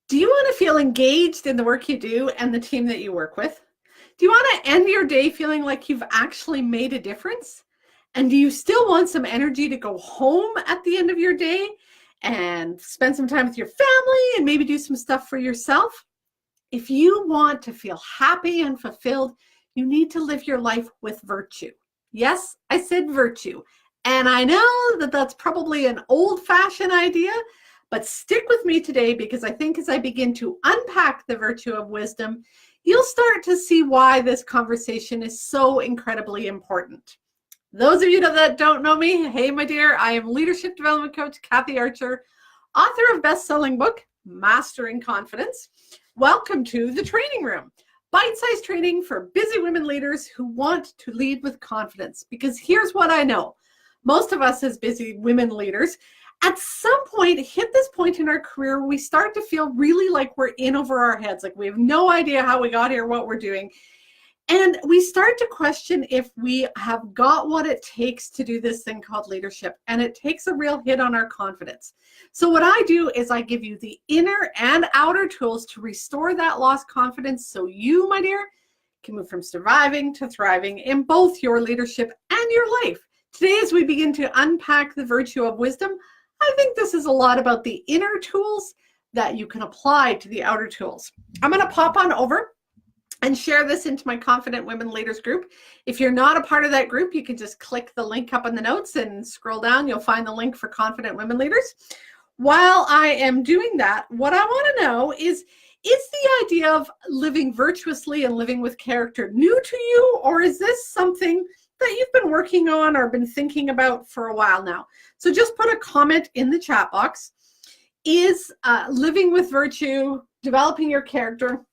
Do you want to feel engaged in the work you do and the team that you work with? Do you want to end your day feeling like you've actually made a difference? And do you still want some energy to go home at the end of your day and spend some time with your family and maybe do some stuff for yourself? If you want to feel happy and fulfilled, you need to live your life with virtue. Yes, I said virtue. And I know that that's probably an old-fashioned idea, but stick with me today because I think as I begin to unpack the virtue of wisdom, you'll start to see why this conversation is so incredibly important. Those of you that don't know me, hey, my dear, I am leadership development coach Kathy Archer, author of best-selling book, Mastering Confidence. Welcome to the training room. Bite-sized training for busy women leaders who want to lead with confidence. Because here's what I know. Most of us as busy women leaders, at some point, hit this point in our career where we start to feel really like we're in over our heads, like we have no idea how we got here, what we're doing. And we start to question if we have got what it takes to do this thing called leadership. And it takes a real hit on our confidence. So what I do is I give you the inner and outer tools to restore that lost confidence so you, my dear, can move from surviving to thriving in both your leadership and your life. Today, as we begin to unpack the virtue of wisdom, I think this is a lot about the inner tools that you can apply to the outer tools. I'm going to pop on over and share this into my Confident Women Leaders group. If you're not a part of that group, you can just click the link up in the notes and scroll down. You'll find the link for Confident Women Leaders. While I am doing that, what I want to know is the idea of living virtuously and living with character new to you, or is this something that you've been working on or been thinking about for a while now? So just put a comment in the chat box. Is living with virtue, developing your character,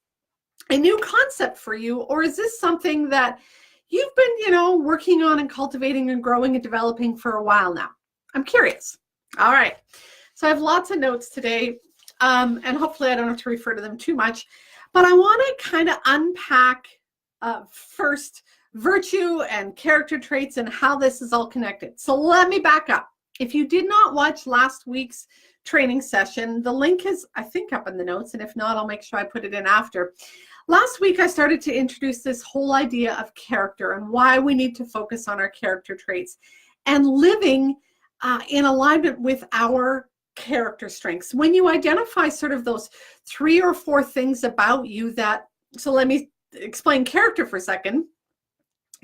a new concept for you, or is this something that you've been, working on and cultivating and growing and developing for a while now? I'm curious. All right. So I have lots of notes today, and hopefully I don't have to refer to them too much, but I want to kind of unpack first virtue and character traits and how this is all connected. So let me back up. If you did not watch last week's training session, the link is, I think, up in the notes, and if not, I'll make sure I put it in after. Last week, I started to introduce this whole idea of character and why we need to focus on our character traits and living in alignment with our character strengths. When you identify sort of those 3 or 4 things about you so let me explain character for a second.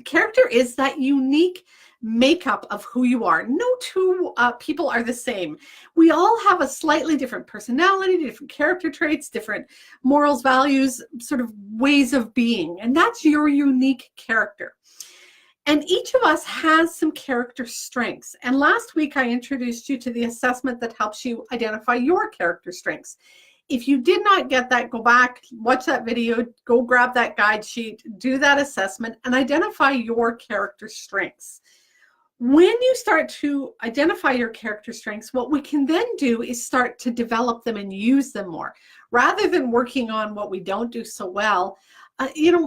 Character is that unique makeup of who you are. No two people are the same. We all have a slightly different personality, different character traits, different morals, values, sort of ways of being. And that's your unique character. And each of us has some character strengths. And last week, I introduced you to the assessment that helps you identify your character strengths. If you did not get that, go back, watch that video, go grab that guide sheet, do that assessment, and identify your character strengths. When you start to identify your character strengths, what we can then do is start to develop them and use them more. Rather than working on what we don't do so well,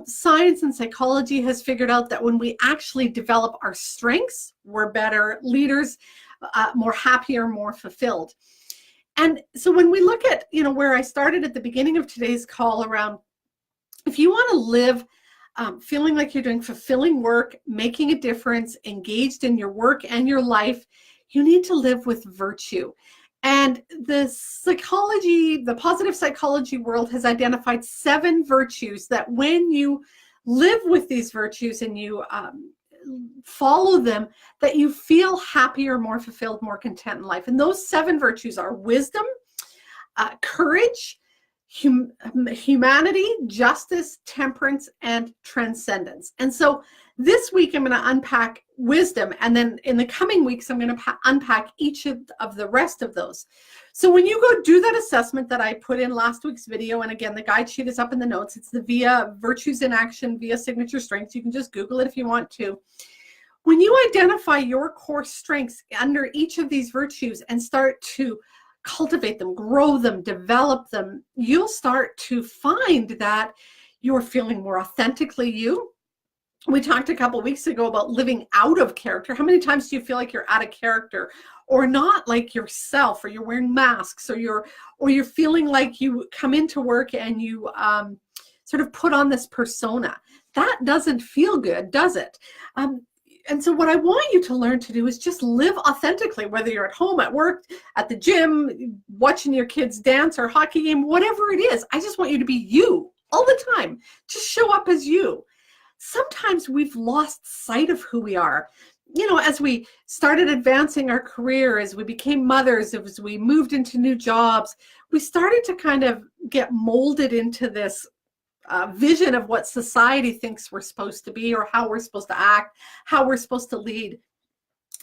science and psychology has figured out that when we actually develop our strengths, we're better leaders, more happier, more fulfilled. And so when we look at, where I started at the beginning of today's call around, if you want to live feeling like you're doing fulfilling work, making a difference, engaged in your work and your life, you need to live with virtue. And the positive psychology world has identified 7 virtues that when you live with these virtues and you follow them, that you feel happier, more fulfilled, more content in life. And those 7 virtues are wisdom, courage, humanity, justice, temperance, and transcendence. And so this week I'm going to unpack wisdom, and then in the coming weeks I'm going to unpack each of the rest of those. So when you go do that assessment that I put in last week's video, and again the guide sheet is up in the notes, it's the VIA Virtues in Action via Signature Strengths. You can just Google it if you want to. When you identify your core strengths under each of these virtues and start to cultivate them, grow them, develop them, you'll start to find that you're feeling more authentically you. We talked a couple of weeks ago about living out of character. How many times do you feel like you're out of character or not like yourself, or you're wearing masks, or you're feeling like you come into work and you sort of put on this persona? That doesn't feel good, does it? And so what I want you to learn to do is just live authentically, whether you're at home, at work, at the gym, watching your kids dance or hockey game, whatever it is. I just want you to be you all the time. Just show up as you. Sometimes we've lost sight of who we are. You know, as we started advancing our career, as we became mothers, as we moved into new jobs, we started to kind of get molded into this vision of what society thinks we're supposed to be, or how we're supposed to act, how we're supposed to lead.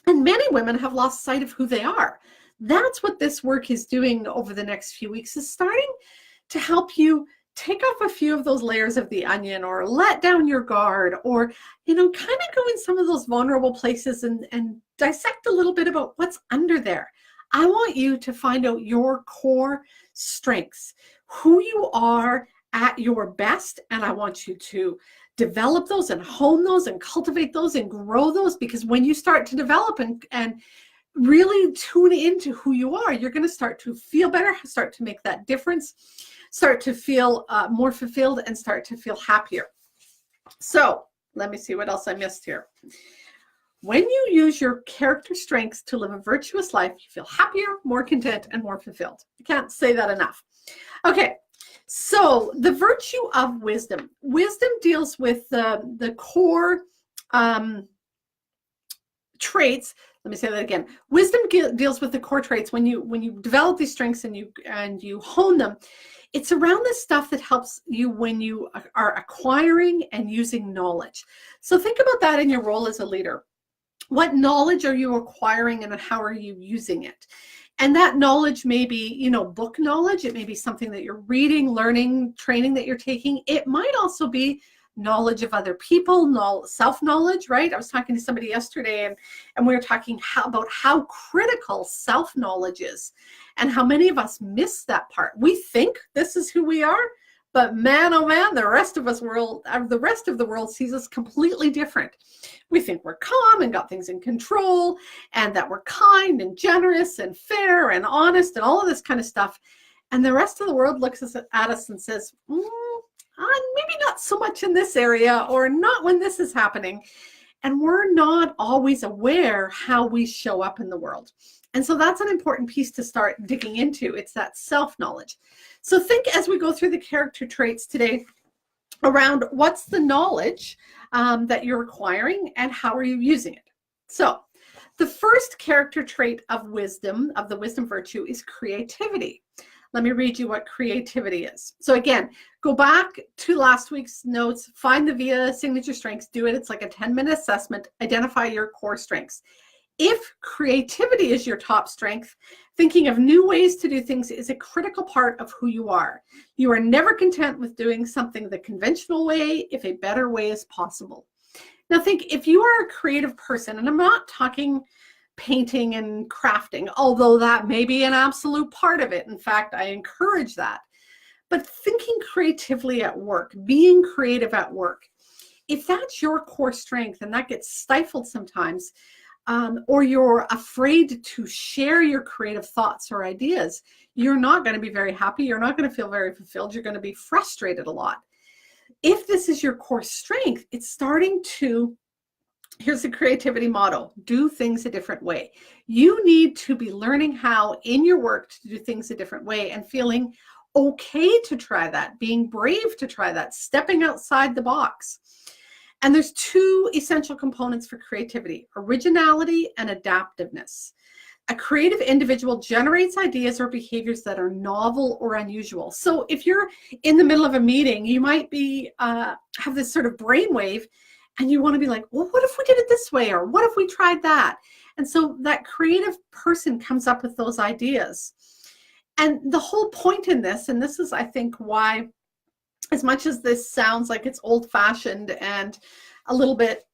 And many women have lost sight of who they are. That's what this work is doing over the next few weeks, is starting to help you take off a few of those layers of the onion, or let down your guard, or, you know, kind of go in some of those vulnerable places and dissect a little bit about what's under there. I want you to find out your core strengths, who you are at your best, and I want you to develop those and hone those and cultivate those and grow those, because when you start to develop and really tune into who you are, you're going to start to feel better, start to make that difference, start to feel more fulfilled, and start to feel happier. So let me see what else I missed here. When you use your character strengths to live a virtuous life, you feel happier, more content, and more fulfilled. I can't say that enough. Okay, so the virtue of wisdom. Wisdom deals with the core traits. Let me say that again. Wisdom deals with the core traits. When you develop these strengths and you hone them, it's around the stuff that helps you when you are acquiring and using knowledge. So think about that in your role as a leader. What knowledge are you acquiring, and how are you using it? And that knowledge may be, you know, book knowledge. It may be something that you're reading, learning, training that you're taking. It might also be knowledge of other people, self-knowledge, right? I was talking to somebody yesterday, and we were talking about how critical self-knowledge is, and how many of us miss that part. We think this is who we are, but man, oh man, the rest of the world sees us completely different. We think we're calm and got things in control, and that we're kind and generous and fair and honest and all of this kind of stuff. And the rest of the world looks at us and says, maybe not so much in this area, or not when this is happening. And we're not always aware how we show up in the world. And so that's an important piece to start digging into. It's that self-knowledge. So think, as we go through the character traits today, around what's the knowledge that you're acquiring, and how are you using it. So the first character trait of wisdom, of the wisdom virtue, is creativity. Let me read you what creativity is. So again, go back to last week's notes, find the VIA signature strengths, do it. It's like a 10-minute assessment. Identify your core strengths. If creativity is your top strength, thinking of new ways to do things is a critical part of who you are. You are never content with doing something the conventional way if a better way is possible. Now think, if you are a creative person, and I'm not talking painting and crafting, although that may be an absolute part of it. In fact, I encourage that. But thinking creatively at work, being creative at work, if that's your core strength and that gets stifled sometimes, or you're afraid to share your creative thoughts or ideas, you're not going to be very happy. You're not going to feel very fulfilled. You're going to be frustrated a lot. If this is your core strength, it's starting to, here's the creativity motto: do things a different way. You need to be learning how in your work to do things a different way, and feeling okay to try that, being brave to try that, stepping outside the box. And there's two essential components for creativity: originality and adaptiveness. A creative individual generates ideas or behaviors that are novel or unusual. So if you're in the middle of a meeting, you might be have this sort of brainwave, and you want to be like, well, what if we did it this way? Or what if we tried that? And so that creative person comes up with those ideas. And the whole point in this, and this is, I think, why, as much as this sounds like it's old-fashioned and a little bit,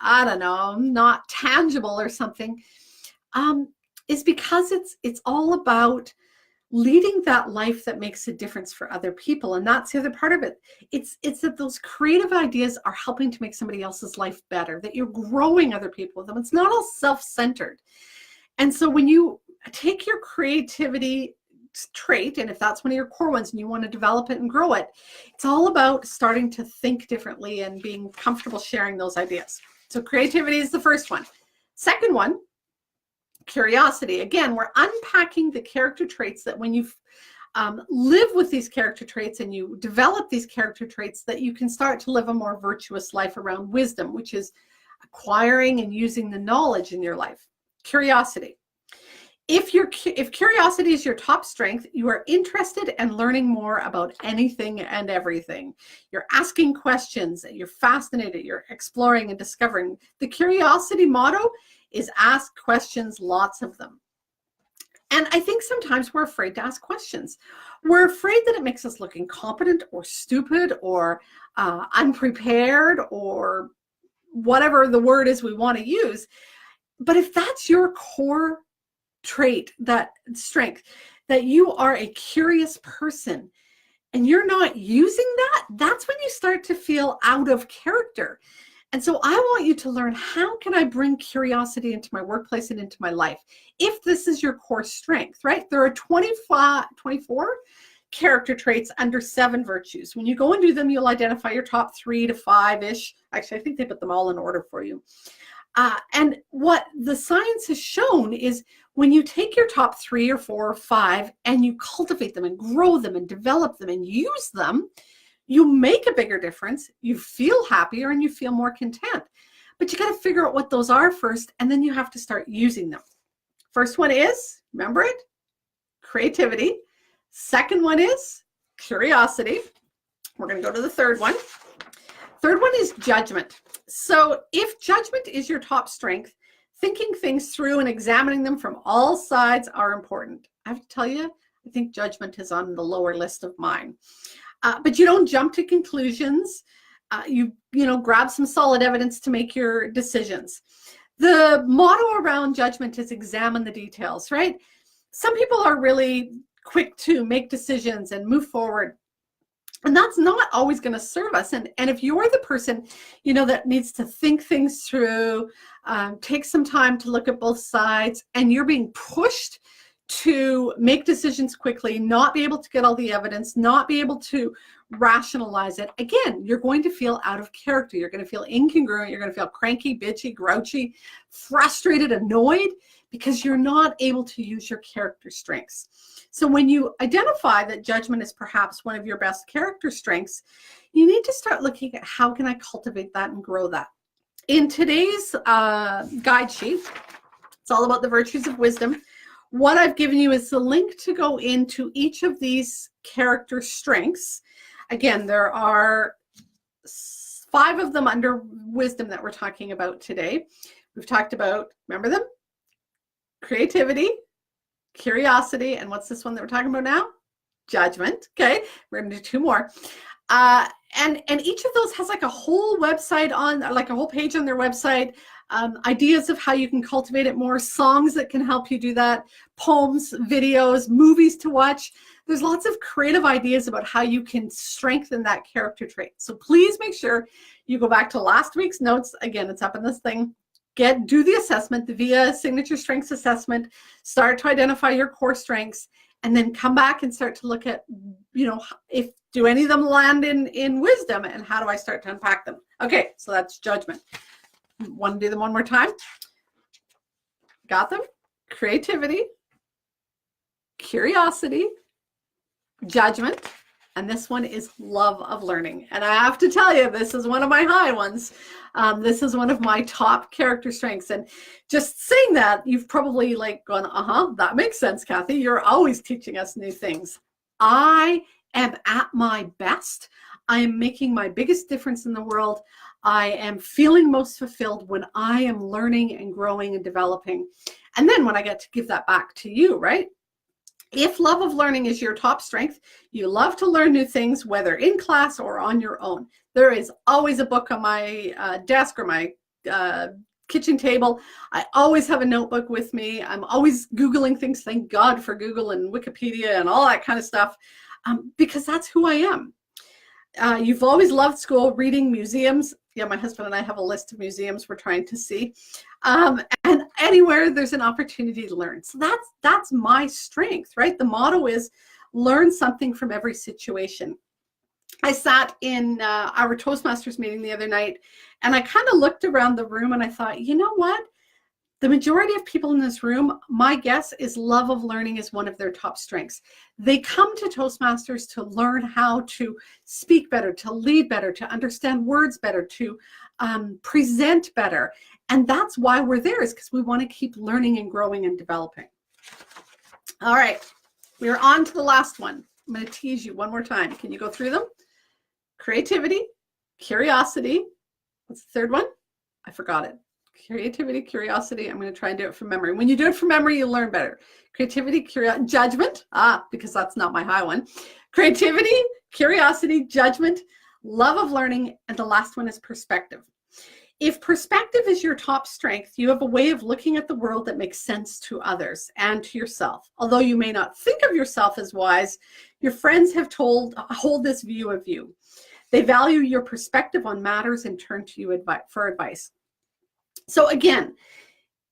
I don't know, not tangible or something, is because it's all about leading that life that makes a difference for other people. And that's the other part of it. It's that those creative ideas are helping to make somebody else's life better, that you're growing other people with them. It's not all self-centered. And so when you take your creativity trait, and if that's one of your core ones and you want to develop it and grow it, it's all about starting to think differently and being comfortable sharing those ideas. So creativity is the first one. Second one, curiosity. Again, we're unpacking the character traits that when you live with these character traits and you develop these character traits, that you can start to live a more virtuous life around wisdom, which is acquiring and using the knowledge in your life. Curiosity. If curiosity is your top strength, you are interested and learning more about anything and everything. You're asking questions, you're fascinated, you're exploring and discovering. The curiosity motto is ask questions, lots of them. And I think sometimes we're afraid to ask questions. We're afraid that it makes us look incompetent or stupid or unprepared or whatever the word is we want to use. But if that's your core trait, that strength, that you are a curious person and you're not using that, that's when you start to feel out of character. And so I want you to learn, how can I bring curiosity into my workplace and into my life? If this is your core strength, right? There are 24 character traits under 7 virtues. When you go and do them, you'll identify your top 3 to 5-ish. Actually, I think they put them all in order for you. And what the science has shown is when you take your top 3 or 4 or 5 and you cultivate them and grow them and develop them and use them, you make a bigger difference, you feel happier, and you feel more content. But you got to figure out what those are first, and then you have to start using them. First one is, remember it, creativity. Second one is curiosity. We're going to go to the third one. Third one is judgment. So if judgment is your top strength, thinking things through and examining them from all sides are important. I have to tell you, I think judgment is on the lower list of mine. But you don't jump to conclusions. You grab some solid evidence to make your decisions. The motto around judgment is examine the details, right? Some people are really quick to make decisions and move forward. And that's not always going to serve us. And if you're the person, that needs to think things through, take some time to look at both sides, and you're being pushed to make decisions quickly, not be able to get all the evidence, not be able to rationalize it, again, you're going to feel out of character. You're going to feel incongruent. You're going to feel cranky, bitchy, grouchy, frustrated, annoyed, because you're not able to use your character strengths. So when you identify that judgment is perhaps one of your best character strengths, you need to start looking at, how can I cultivate that and grow that? In today's guide sheet, it's all about the virtues of wisdom. What I've given you is the link to go into each of these character strengths. Again, there are 5 of them under wisdom that we're talking about today. We've talked about, remember them? Creativity, curiosity, and what's this one that we're talking about now? Judgment. Okay, we're going to do 2 more. And each of those has like a whole website on, like a whole page on their website, ideas of how you can cultivate it more, songs that can help you do that, poems, videos, movies to watch. There's lots of creative ideas about how you can strengthen that character trait. So please make sure you go back to last week's notes. Again, it's up in this thing. Do the assessment, the VIA Signature Strengths Assessment, start to identify your core strengths, and then come back and start to look at, if do any of them land in wisdom, and how do I start to unpack them? Okay, so that's judgment. Want to do them one more time? Got them? Creativity, curiosity, judgment, and this one is love of learning. And I have to tell you, this is one of my high ones. This is one of my top character strengths. And just saying that, you've probably gone, that makes sense, Kathy. You're always teaching us new things. I am at my best. I am making my biggest difference in the world. I am feeling most fulfilled when I am learning and growing and developing. And then when I get to give that back to you, right? If love of learning is your top strength, you love to learn new things, whether in class or on your own. There is always a book on my desk or my kitchen table. I always have a notebook with me. I'm always Googling things. Thank God for Google and Wikipedia and all that kind of stuff, because that's who I am. You've always loved school, reading, museums. Yeah, my husband and I have a list of museums we're trying to see. And anywhere there's an opportunity to learn. So that's my strength, right? The motto is learn something from every situation. I sat in our Toastmasters meeting the other night, and I kind of looked around the room and I thought, you know what? The majority of people in this room, my guess is love of learning is one of their top strengths. They come to Toastmasters to learn how to speak better, to lead better, to understand words better, to present better. And that's why we're there, is because we want to keep learning and growing and developing. All right, we're on to the last one. I'm going to tease you one more time. Can you go through them? Creativity, curiosity. What's the third one? I forgot it. Creativity, curiosity. I'm going to try and do it from memory. When you do it from memory, you learn better. Creativity, judgment. Because that's not my high one. Creativity, curiosity, judgment, love of learning, and the last one is perspective. If perspective is your top strength, you have a way of looking at the world that makes sense to others and to yourself. Although you may not think of yourself as wise, your friends have hold this view of you. They value your perspective on matters and turn to you for advice. So again,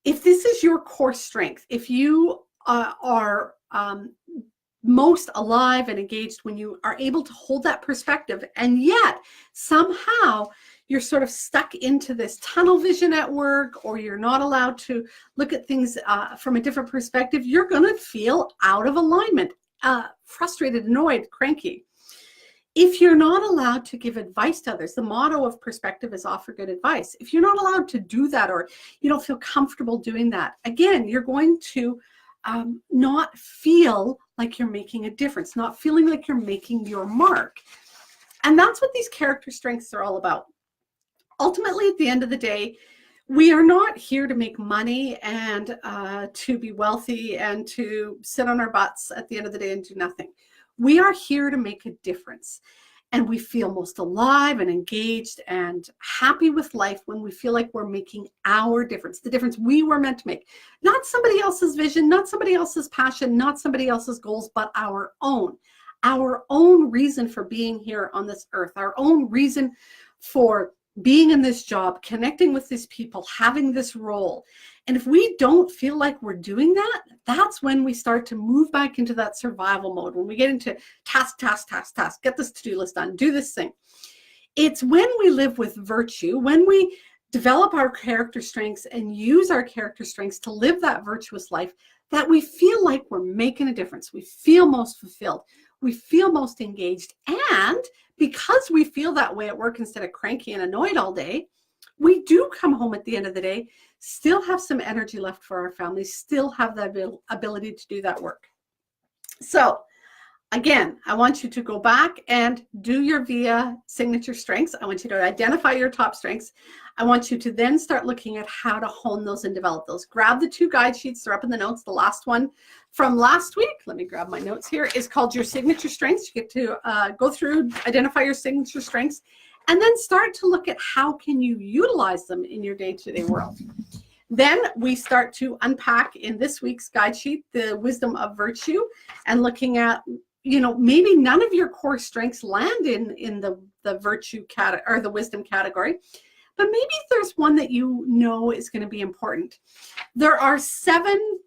if this is your core strength, if you are most alive and engaged when you are able to hold that perspective, and yet somehow you're sort of stuck into this tunnel vision at work, or you're not allowed to look at things from a different perspective, you're going to feel out of alignment, frustrated, annoyed, cranky. If you're not allowed to give advice to others, the motto of perspective is offer good advice. If you're not allowed to do that, or you don't feel comfortable doing that, again, you're going to not feel like you're making a difference, not feeling like you're making your mark. And that's what these character strengths are all about. Ultimately, at the end of the day, we are not here to make money and to be wealthy and to sit on our butts at the end of the day and do nothing. We are here to make a difference. And we feel most alive and engaged and happy with life when we feel like we're making our difference, the difference we were meant to make. Not somebody else's vision, not somebody else's passion, not somebody else's goals, but our own. Our own reason for being here on this earth, our own reason for being in this job, connecting with these people, having this role. And if we don't feel like we're doing that, that's when we start to move back into that survival mode. When we get into task, get this to-do list done, do this thing. It's when we live with virtue, when we develop our character strengths and use our character strengths to live that virtuous life, that we feel like we're making a difference. We feel most fulfilled. We feel most engaged. And because we feel that way at work instead of cranky and annoyed all day, we do come home at the end of the day, still have some energy left for our families, still have the ability to do that work. So again, I want you to go back and do your VIA signature strengths. I want you to identify your top strengths. I want you to then start looking at how to hone those and develop those. Grab the 2 guide sheets. They're up in the notes. The last one from last week, let me grab my notes here, is called Your Signature Strengths. You get to go through, identify your signature strengths, and then start to look at how can you utilize them in your day-to-day world. Then we start to unpack in this week's guide sheet the wisdom of virtue, and looking at, you know, maybe none of your core strengths land in the virtue category or the wisdom category, but maybe there's one that you know is going to be important. There are 7,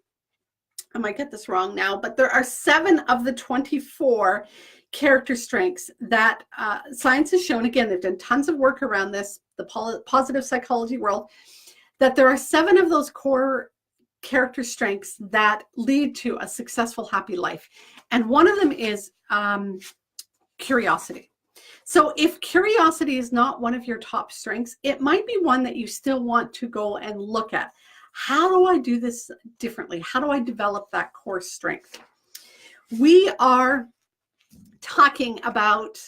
I might get this wrong now, but there are 7 of the 24 character strengths that science has shown. Again, they've done tons of work around this, the positive psychology world, that there are 7 of those core character strengths that lead to a successful, happy life. And one of them is curiosity. So if curiosity is not one of your top strengths, it might be one that you still want to go and look at. How do I do this differently? How do I develop that core strength? We are talking about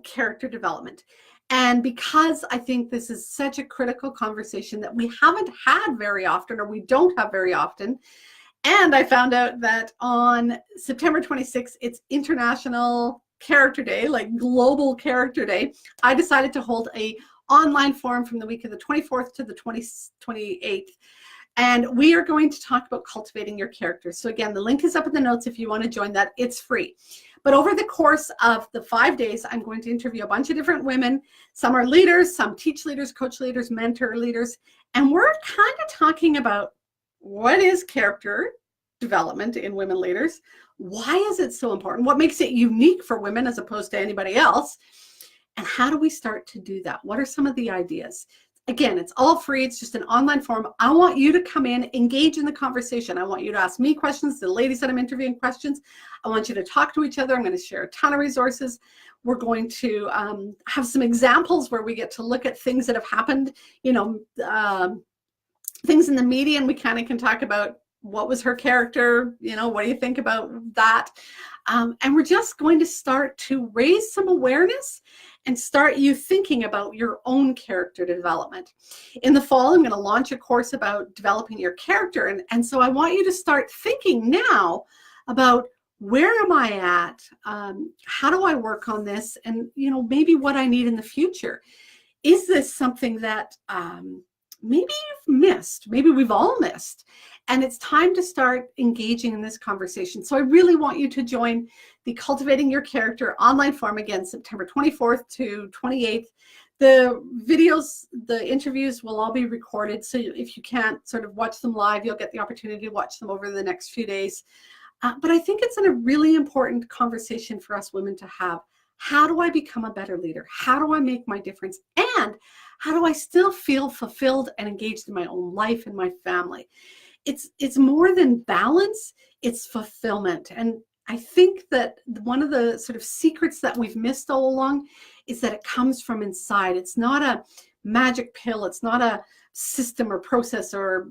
character development. And because I think this is such a critical conversation that we haven't had very often, or we don't have very often, and I found out that on September 26th, it's International Character Day, like Global Character Day, I decided to hold a online forum from the week of the 24th to the 28th. And we are going to talk about cultivating your character. So again, the link is up in the notes if you want to join that. It's free. But over the course of the 5 days, I'm going to interview a bunch of different women. Some are leaders, some teach leaders, coach leaders, mentor leaders. And we're kind of talking about what is character development in women leaders? Why is it so important? What makes it unique for women as opposed to anybody else? And how do we start to do that? What are some of the ideas? Again, it's all free. It's just an online forum. I want you to come in, engage in the conversation. I want you to ask me questions, the ladies that I'm interviewing questions. I want you to talk to each other. I'm going to share a ton of resources. We're going to have some examples where we get to look at things that have happened, you know, things in the media, and we kind of can talk about what was her character, you know, what do you think about that? And we're just going to start to raise some awareness and start you thinking about your own character development. In the fall, I'm going to launch a course about developing your character. And so I want you to start thinking now about where am I at? How do I work on this? And, you know, maybe what I need in the future. Is this something that maybe you've missed? Maybe we've all missed. And it's time to start engaging in this conversation. So I really want you to join the Cultivating Your Character online forum again, September 24th to 28th. The videos, the interviews will all be recorded. So if you can't sort of watch them live, you'll get the opportunity to watch them over the next few days. But I think it's a really important conversation for us women to have. How do I become a better leader? How do I make my difference? And how do I still feel fulfilled and engaged in my own life and my family? It's more than balance, it's fulfillment. And I think that one of the sort of secrets that we've missed all along is that it comes from inside. It's not a magic pill. It's not a system or process or,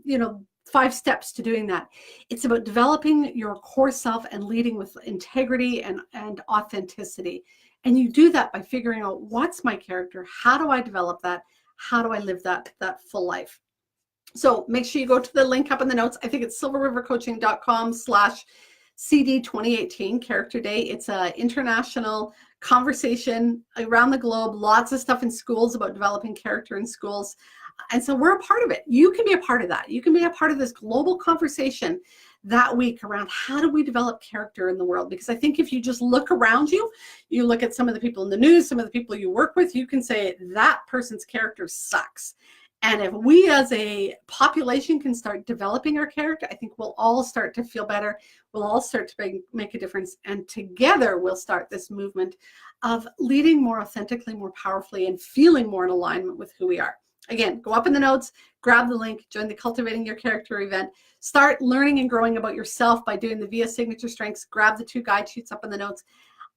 you know, 5 steps to doing that. It's about developing your core self and leading with integrity and authenticity. And you do that by figuring out what's my character, how do I develop that, how do I live that full life. So make sure you go to the link up in the notes. I think it's silverrivercoaching.com/CD2018 Character Day. It's an international conversation around the globe, lots of stuff in schools about developing character in schools. And so we're a part of it. You can be a part of that. You can be a part of this global conversation that week around how do we develop character in the world? Because I think if you just look around you, you look at some of the people in the news, some of the people you work with, you can say that person's character sucks. And if we as a population can start developing our character, I think we'll all start to feel better. We'll all start to make a difference. And together we'll start this movement of leading more authentically, more powerfully, and feeling more in alignment with who we are. Again, go up in the notes, grab the link, join the Cultivating Your Character event, start learning and growing about yourself by doing the VIA Signature Strengths, grab the 2 guide sheets up in the notes.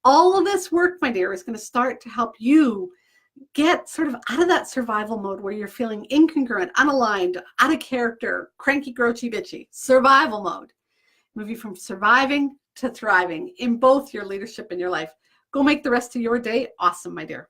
All of this work, my dear, is going to start to help you get sort of out of that survival mode where you're feeling incongruent, unaligned, out of character, cranky, grouchy, bitchy. Survival mode. Move you from surviving to thriving in both your leadership and your life. Go make the rest of your day awesome, my dear.